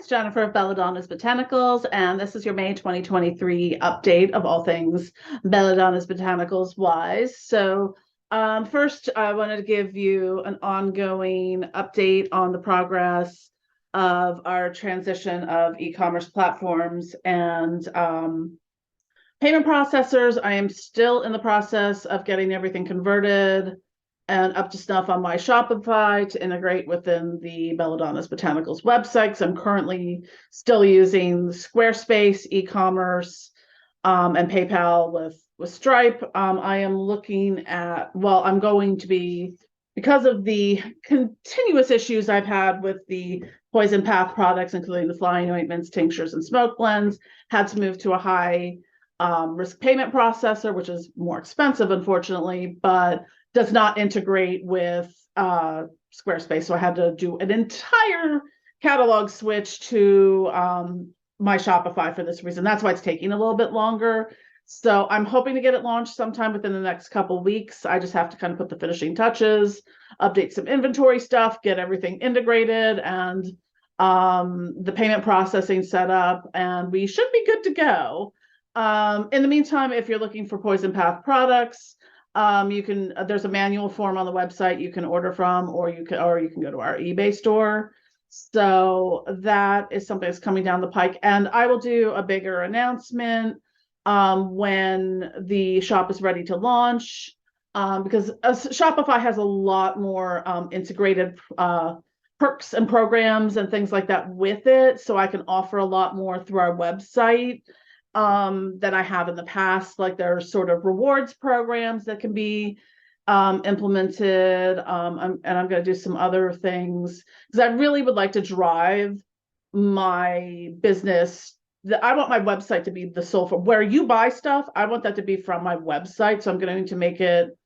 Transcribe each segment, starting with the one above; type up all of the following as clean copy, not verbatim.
Jennifer of Belladonna's Botanicals, and this is your May 2023 update of all things Belladonna's Botanicals wise. First, I wanted to give you an ongoing update on the progress of our transition of e-commerce platforms and payment processors. I am still in the process of getting everything converted and up to snuff on my Shopify to integrate within the Belladonna's Botanicals website. So I'm currently still using Squarespace, e-commerce, and PayPal with Stripe. I am looking at, I'm going to be, because of the continuous issues I've had with the poison path products, including the flying ointments, tinctures, and smoke blends, had to move to a high risk payment processor, which is more expensive, unfortunately, but does not integrate with Squarespace. So I had to do an entire catalog switch to my Shopify for this reason. That's why it's taking a little bit longer. So I'm hoping to get it launched sometime within the next couple of weeks. I just have to kind of put the finishing touches, update some inventory stuff, get everything integrated, and the payment processing set up, and we should be good to go. In the meantime, if you're looking for Poison Path products, there's a manual form on the website you can order from, or you can go to our eBay store. So that is something that's coming down the pike, and I will do a bigger announcement when the shop is ready to launch, because Shopify has a lot more integrated perks and programs and things like that with it, so I can offer a lot more through our website that I have in the past. Like there's sort of rewards programs that can be implemented, and I'm going to do some other things because I really would like to drive my business. I want my website to be the sole for where you buy stuff. I want that to be from my website, so I'm going to make it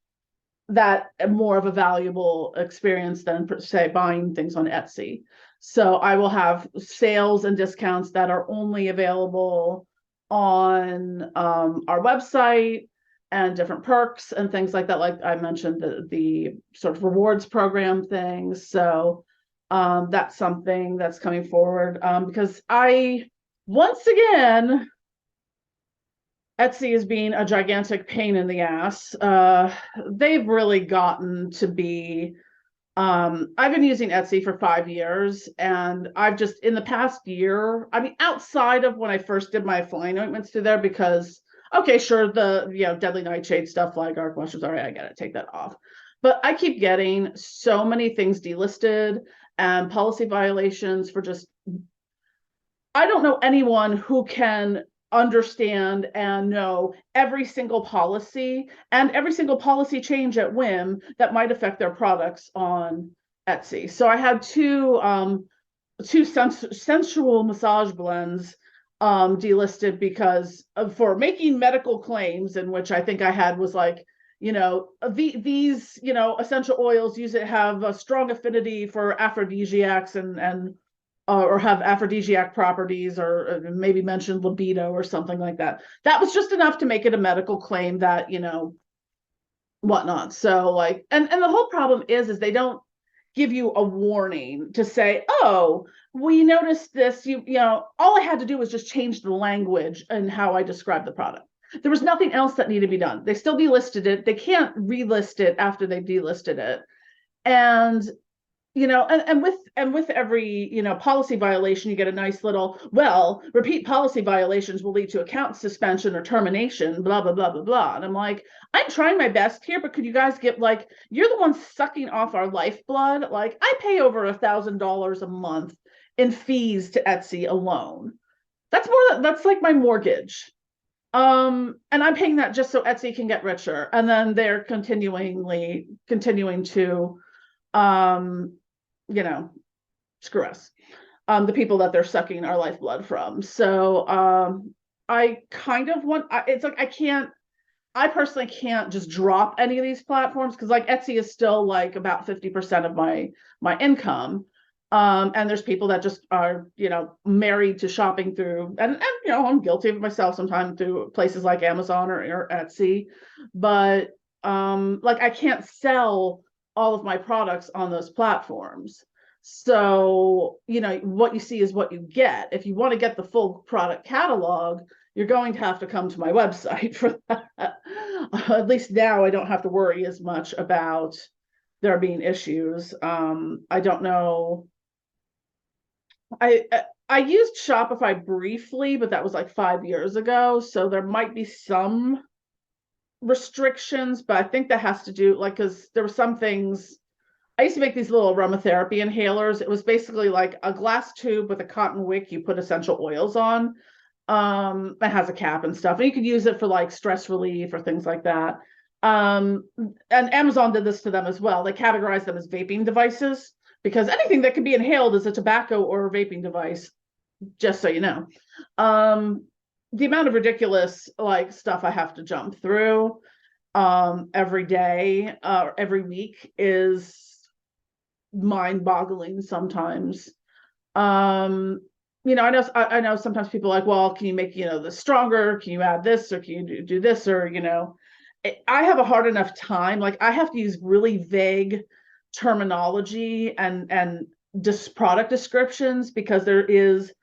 that more of a valuable experience than, say, buying things on Etsy. So I will have sales and discounts that are only available on our website, and different perks and things like that. Like I mentioned, the sort of rewards program things. So that's something that's coming forward, because once again, Etsy is being a gigantic pain in the ass. They've really gotten to be, I've been using Etsy for 5 years, and I've just, in the past year, I mean, outside of when I first did my flying ointments through there, because, okay, sure, the, deadly nightshade stuff, flag arc mushrooms, all right, I gotta take that off. But I keep getting so many things delisted and policy violations for just, I don't know anyone who can understand and know every single policy and every single policy change at whim that might affect their products on Etsy. So I had two sensual massage blends delisted because for making medical claims, in which I think I had was like, these essential oils have a strong affinity for aphrodisiacs and or have aphrodisiac properties, or maybe mentioned libido or something like that. That was just enough to make it a medical claim that, whatnot. So like, and the whole problem is they don't give you a warning to say, oh, we noticed this, all I had to do was just change the language and how I describe the product. There was nothing else that needed to be done. They still delisted it. They can't relist it after they've delisted it. And and with every policy violation, you get a nice little, repeat policy violations will lead to account suspension or termination, blah blah blah blah blah. And I'm like, I'm trying my best here, but could you guys get, like, you're the ones sucking off our lifeblood. Like, I pay over $1,000 a month in fees to Etsy alone. That's like my mortgage. And I'm paying that just so Etsy can get richer, and then they're continuing to screw us, the people that they're sucking our lifeblood from. So I kind of want, it's like I personally can't just drop any of these platforms, because like Etsy is still like about 50% of my income. And there's people that just are, married to shopping through, and I'm guilty of it myself sometimes, through places like Amazon or Etsy. But like I can't sell all of my products on those platforms. So, what you see is what you get. If you want to get the full product catalog, you're going to have to come to my website for that. At least now I don't have to worry as much about there being issues. I don't know. I used Shopify briefly, but that was like 5 years ago. So there might be some restrictions, but I think that has to do because there were some things. I used to make these little aromatherapy inhalers. It was basically like a glass tube with a cotton wick you put essential oils on. It has a cap and stuff, and you could use it for like stress relief or things like that. And Amazon did this to them as well. They categorized them as vaping devices because anything that can be inhaled is a tobacco or a vaping device, just so you know. The amount of ridiculous stuff I have to jump through every day, every week is mind-boggling sometimes. I know sometimes people are like, well, can you make this stronger? Can you add this, or can you do this? Or I have a hard enough time. Like, I have to use really vague terminology and just product descriptions because there is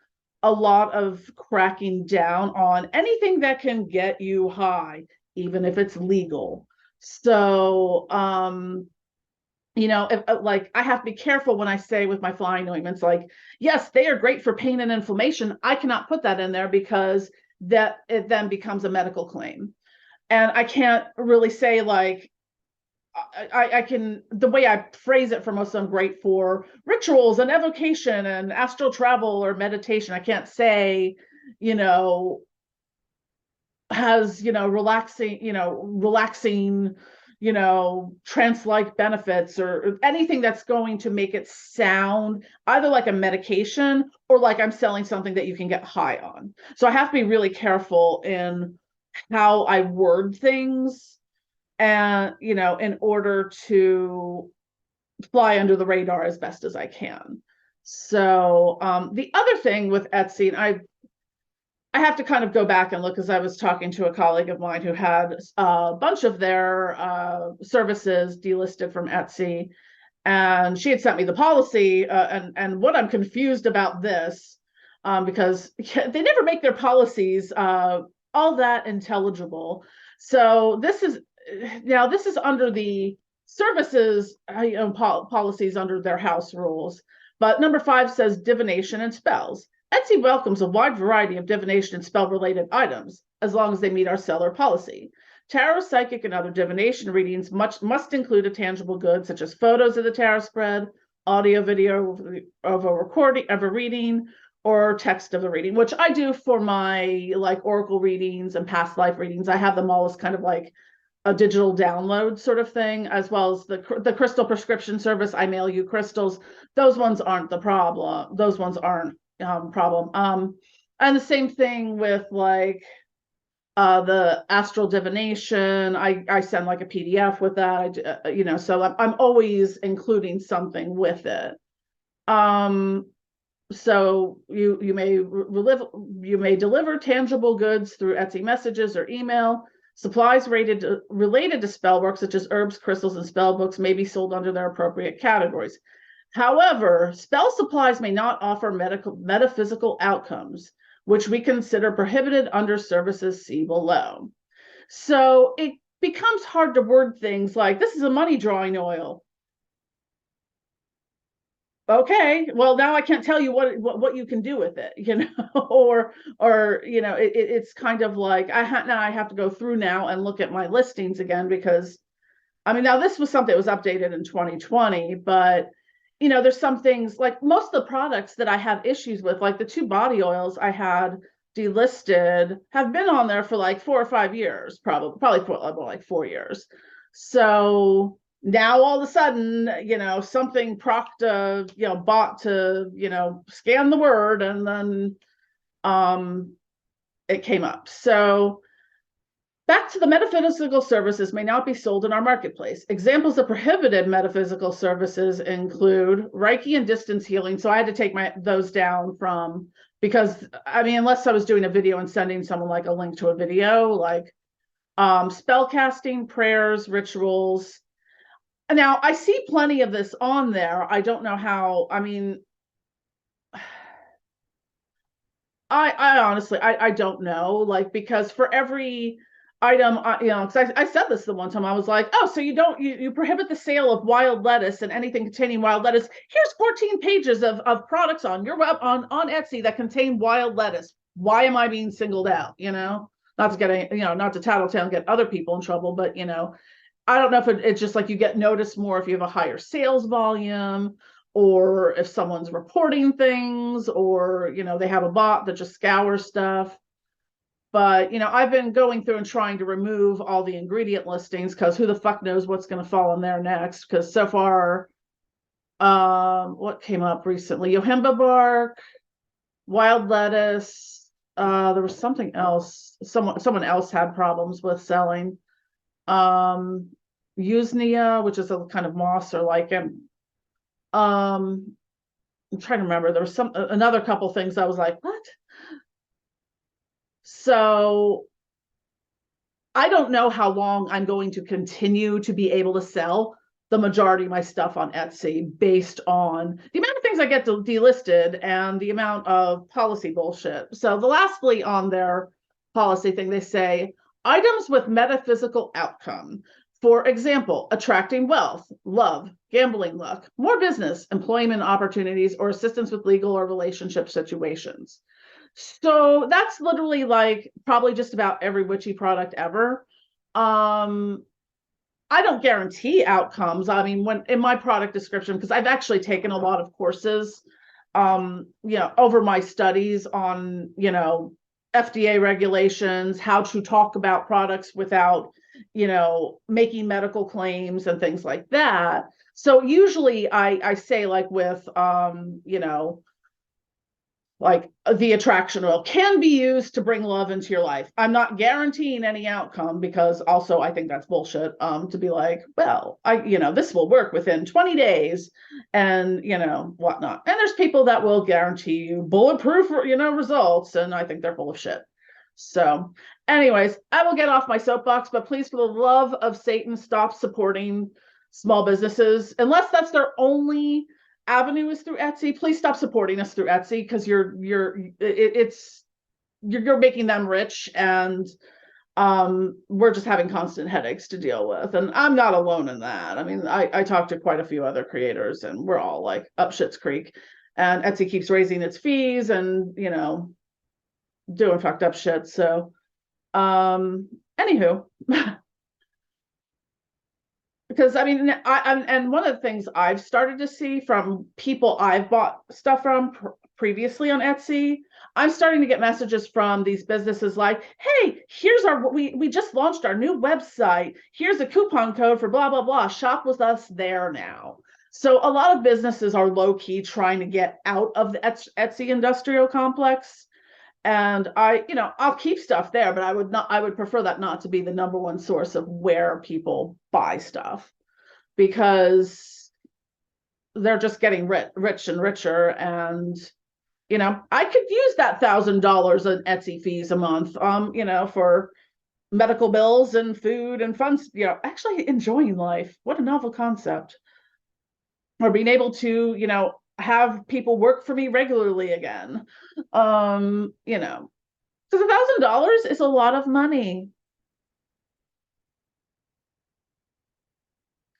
a lot of cracking down on anything that can get you high, even if it's legal. So if I have to be careful when I say with my flying ointments, yes, they are great for pain and inflammation. I cannot put that in there because that it then becomes a medical claim. And I can't really say I can, the way I phrase it for most of them, great for rituals and evocation and astral travel or meditation. I can't say, has, relaxing, trance-like benefits or anything that's going to make it sound either like a medication or like I'm selling something that you can get high on. So I have to be really careful in how I word things and, in order to fly under the radar as best as I can. So the other thing with Etsy, and I have to kind of go back and look because I was talking to a colleague of mine who had a bunch of their services delisted from Etsy, and she had sent me the policy. And what I'm confused about this, because they never make their policies all that intelligible. So this is under the services policies under their house rules. But number 5 says divination and spells. Etsy welcomes a wide variety of divination and spell-related items, as long as they meet our seller policy. Tarot, psychic, and other divination readings must include a tangible good, such as photos of the tarot spread, audio, video of a recording of a reading, or text of a reading, which I do for my oracle readings and past life readings. I have them all as kind of like a digital download sort of thing, as well as the crystal prescription service. I mail you crystals. Those ones aren't the problem. Those ones aren't problem. And the same thing with the astral divination. I send a PDF with that. So I'm always including something with it. So you may deliver tangible goods through Etsy messages or email. Supplies related to spell work, such as herbs, crystals, and spell books, may be sold under their appropriate categories. However, spell supplies may not offer metaphysical outcomes, which we consider prohibited under services see below. So it becomes hard to word things like, this is a money drawing oil. Okay, well, now I can't tell you what you can do with it, or it's kind of like now I have to go through now and look at my listings again, because now this was something that was updated in 2020, but there's some things, like most of the products that I have issues with, like the 2 body oils I had delisted, have been on there for 4 or 5 years, probably for 4 years. So now all of a sudden, something Procta, bought to, scan the word, and then it came up. So back to the metaphysical services may not be sold in our marketplace. Examples of prohibited metaphysical services include Reiki and distance healing. So I had to take those down because unless I was doing a video and sending someone a link to a video, spell casting, prayers, rituals. Now I see plenty of this on there. I don't know how, I mean, I honestly, I don't know, like, because for every item, you know, because I said this the one time, I was like, oh, so you prohibit the sale of wild lettuce and anything containing wild lettuce. Here's 14 pages of products on your web on Etsy that contain wild lettuce. Why am I being singled out? You know, not to get, you know, not to tattletale and get other people in trouble, but you know, I don't know if it's just like you get noticed more if you have a higher sales volume, or if someone's reporting things, or you know they have a bot that just scours stuff. But you know, I've been going through and trying to remove all the ingredient listings, because who the fuck knows what's going to fall in there next. Because so far, what came up recently? Yohimba bark, wild lettuce. There was something else. Someone else had problems with selling. Usnea, which is a kind of moss or lichen. I'm trying to remember. There was another couple things I was like, what? So I don't know how long I'm going to continue to be able to sell the majority of my stuff on Etsy based on the amount of things I get delisted and the amount of policy bullshit. So the lastly on their policy thing, they say items with metaphysical outcome. For example, attracting wealth, love, gambling luck, more business, employment opportunities, or assistance with legal or relationship situations. So that's literally like probably just about every witchy product ever. I don't guarantee outcomes. I mean, when in my product description, because I've actually taken a lot of courses, you know, over my studies on, you know, FDA regulations, how to talk about products without, you know, making medical claims and things like that. So usually I say like with, you know, like the attraction oil can be used to bring love into your life. I'm not guaranteeing any outcome, because also I think that's bullshit, to be like, well, you know, this will work within 20 days and, you know, whatnot. And there's people that will guarantee you bulletproof, you know, results. And I think they're full of shit. So anyways, I will get off my soapbox, but please, for the love of Satan, stop supporting small businesses unless that's their only avenue is through Etsy. Please stop supporting us through Etsy, because you're making them rich, and we're just having constant headaches to deal with. And I'm not alone in that. I mean, I talked to quite a few other creators, and we're all like up shit's creek. And Etsy keeps raising its fees, and you know, doing fucked up shit. So, anywho. Because I mean, and one of the things I've started to see from people I've bought stuff from previously on Etsy, I'm starting to get messages from these businesses like, hey, here's we just launched our new website. Here's a coupon code for blah, blah, blah. Shop with us there now. So a lot of businesses are low key trying to get out of the Etsy industrial complex. And you know, I'll keep stuff there, but I would prefer that not to be the number one source of where people buy stuff, because they're just getting rich and richer. And, you know, I could use that $1,000 in Etsy fees a month, you know, for medical bills and food and fun, you know, actually enjoying life. What a novel concept. Or being able to, you know, have people work for me regularly again. You know, because $1,000 is a lot of money.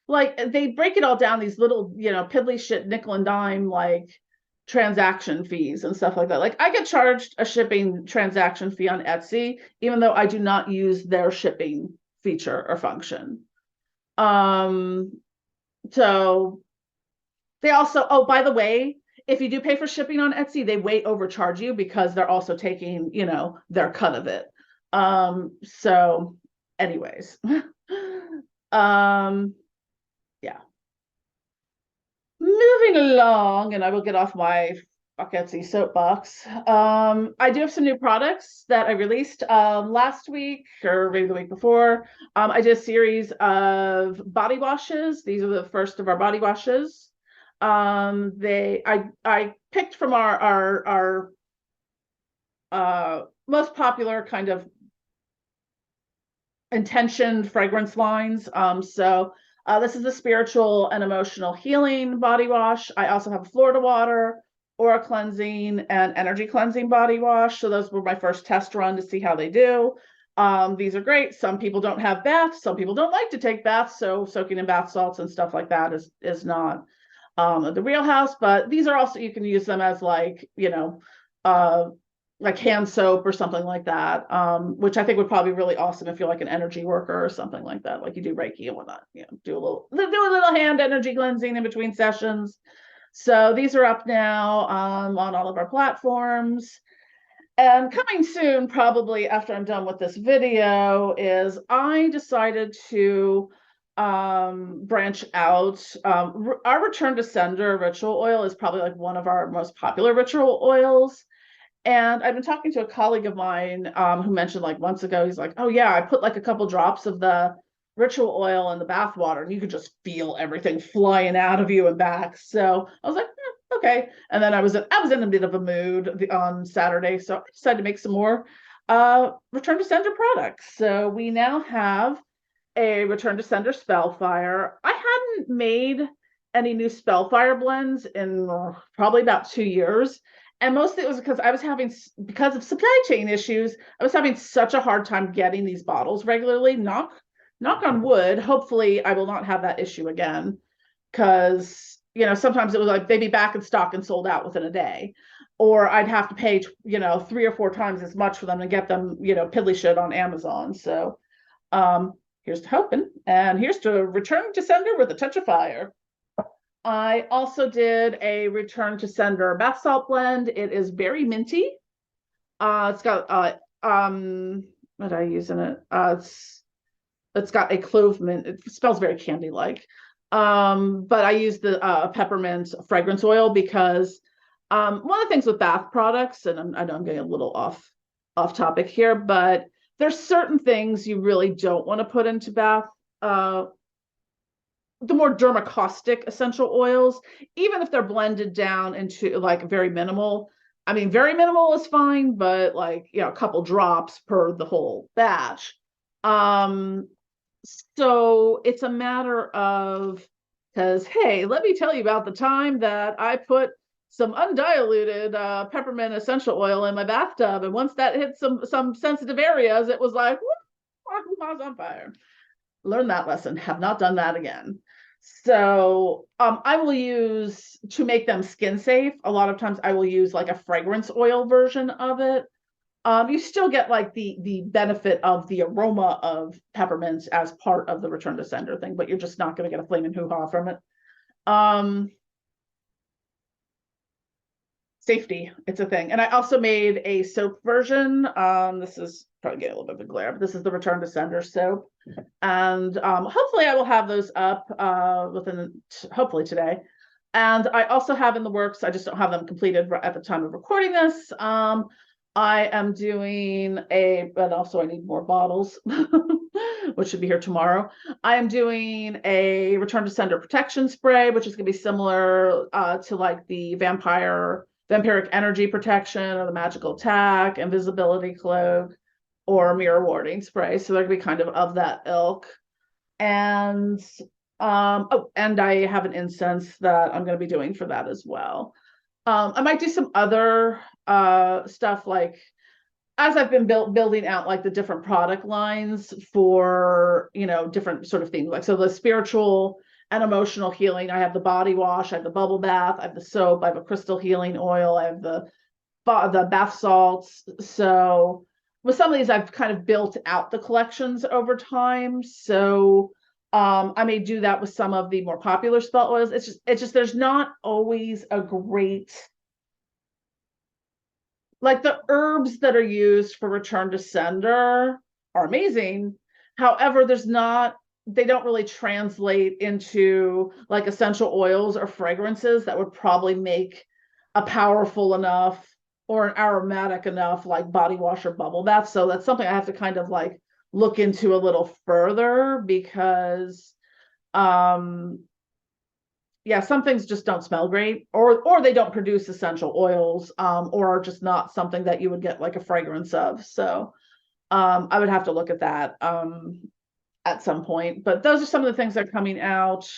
Like they break it all down, these little, you know, piddly shit nickel and dime like transaction fees and stuff like that. Like I get charged a shipping transaction fee on Etsy, even though I do not use their shipping feature or function. So they also, oh, by the way, if you do pay for shipping on Etsy, they way overcharge you, because they're also taking, you know, their cut of it. So anyways, yeah. Moving along, and I will get off my fuck Etsy soapbox. I do have some new products that I released last week, or maybe the week before. I did a series of body washes. These are the first of our body washes. I picked from our most popular kind of intentioned fragrance lines. So This is the spiritual and emotional healing body wash. I also have Florida water, aura cleansing, and energy cleansing body wash. So those were my first test run to see how they do. These are great. Some people don't have baths. Some people don't like to take baths. So soaking in bath salts and stuff like that is not the real house. But these are also, you can use them as like, like hand soap or something like that, which I think would probably be really awesome if you're like an energy worker or something like that, like you do Reiki and whatnot, do a little hand energy cleansing in between sessions. So these are up now on all of our platforms. And coming soon, probably after I'm done with this video, is I decided to branch out. Our Return to Sender ritual oil is probably like one of our most popular ritual oils. And I've been talking to a colleague of mine who mentioned like months ago, he's like, oh yeah, I put like a couple drops of the ritual oil in the bath water and you could just feel everything flying out of you and back. So I was like, okay. And then I was in a bit of a mood on Saturday, so I decided to make some more Return to Sender products. So we now have a Return to Sender Spellfire. I hadn't made any new Spellfire blends in probably about 2 years. And mostly it was because of supply chain issues, I was having such a hard time getting these bottles regularly. Knock on wood. Hopefully I will not have that issue again, because sometimes it was like they'd be back in stock and sold out within a day, or I'd have to pay 3 or 4 times as much for them to get them piddly shit on Amazon. So here's to hoping, and here's to Return to Sender with a touch of fire. I also did a Return to Sender bath salt blend. It is very minty. It's got what I use in it. It's got a clove mint. It smells very candy-like. But I use the peppermint fragrance oil because one of the things with bath products, and I know I'm getting a little off topic here, but there's certain things you really don't want to put into bath. The more dermacaustic essential oils, even if they're blended down into like very minimal. I mean, very minimal is fine, but like, a couple drops per the whole batch. So it's a matter of, because, hey, let me tell you about the time that I put some undiluted peppermint essential oil in my bathtub. And once that hit some sensitive areas, it was like, I was on fire. Learn that lesson. Have not done that again. So I will use, to make them skin safe, a lot of times I will use like a fragrance oil version of it. You still get like the benefit of the aroma of peppermints as part of the Return to Sender thing, but you're just not going to get a flaming hoo-ha from it. Safety, it's a thing. And I also made a soap version. This is probably getting a little bit of a glare, but this is the Return to Sender soap. And hopefully I will have those up hopefully today. And I also have in the works, I just don't have them completed at the time of recording this. I am doing but also I need more bottles, which should be here tomorrow. I am doing a Return to Sender protection spray, which is going to be similar to like the vampiric energy protection or the magical attack, invisibility cloak, or mirror warding spray. So they're gonna be kind of that ilk. And and I have an incense that I'm gonna be doing for that as well. I might do some other stuff, like as I've been building out like the different product lines for different sort of things. Like, so the spiritual and emotional healing, I have the body wash, I have the bubble bath, I have the soap, I have a crystal healing oil, I have the bath salts. So with some of these, I've kind of built out the collections over time. So I may do that with some of the more popular spell oils. It's just there's not always a great, like the herbs that are used for Return to Sender are amazing. However, they don't really translate into like essential oils or fragrances that would probably make a powerful enough or an aromatic enough like body wash or bubble bath. So that's something I have to kind of like look into a little further, because yeah, some things just don't smell great, or they don't produce essential oils, or are just not something that you would get like a fragrance of. So I would have to look at that. at some point. But those are some of the things that are coming out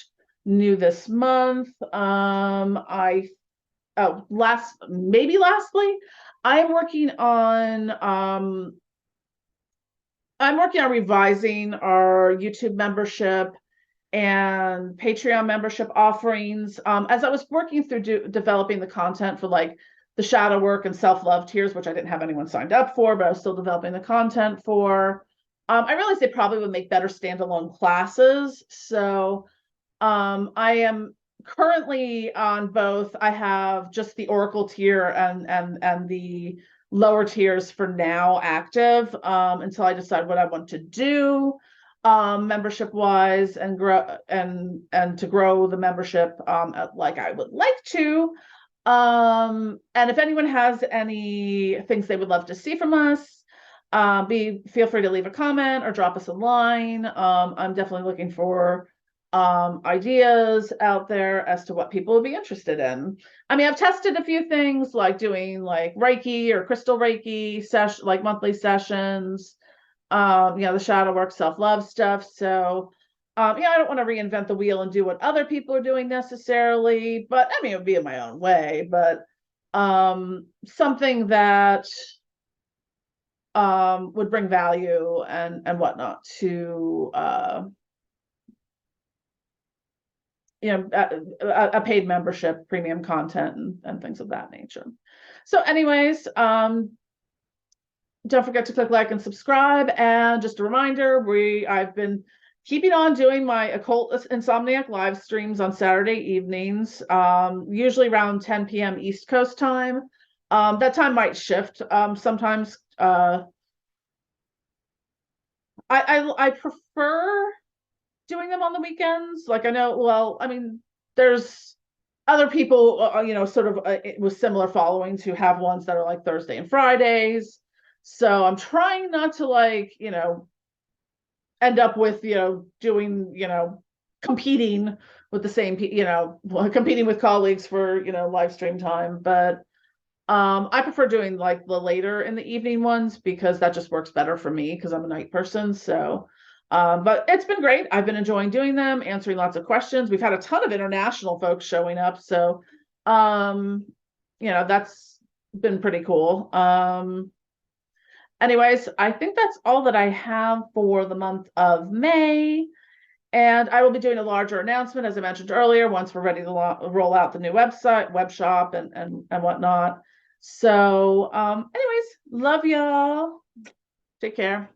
new this month. Lastly, I'm working on revising our YouTube membership and Patreon membership offerings. As I was working through developing the content for like the shadow work and self-love tiers, which I didn't have anyone signed up for, but I was still developing the content for. I realized they probably would make better standalone classes. So I am currently on both. I have just the Oracle tier and the lower tiers for now active until I decide what I want to do membership wise and grow and to grow the membership like I would like to. And if anyone has any things they would love to see from us, feel free to leave a comment or drop us a line. I'm definitely looking for ideas out there as to what people would be interested in. I mean, I've tested a few things like doing like Reiki or crystal Reiki session, like monthly sessions, the shadow work, self-love stuff. So I don't want to reinvent the wheel and do what other people are doing necessarily, but I mean, it would be in my own way, but something that would bring value and whatnot to a paid membership, premium content, and things of that nature. So anyways, don't forget to click like and subscribe. And just a reminder, I've been keeping on doing my Occult Insomniac live streams on Saturday evenings, usually around 10 p.m. East Coast time. That time might shift sometimes. I prefer doing them on the weekends. Like I know, well, I mean, there's other people, sort of with similar followings who have ones that are like Thursday and Fridays. So I'm trying not to end up with, doing, competing with the same, competing with colleagues for, live stream time. But I prefer doing like the later in the evening ones because that just works better for me because I'm a night person. So, but it's been great. I've been enjoying doing them, answering lots of questions. We've had a ton of international folks showing up. So, that's been pretty cool. Anyways, I think that's all that I have for the month of May. And I will be doing a larger announcement, as I mentioned earlier, once we're ready to roll out the new website, web shop, and whatnot. So anyways, love y'all. Take care.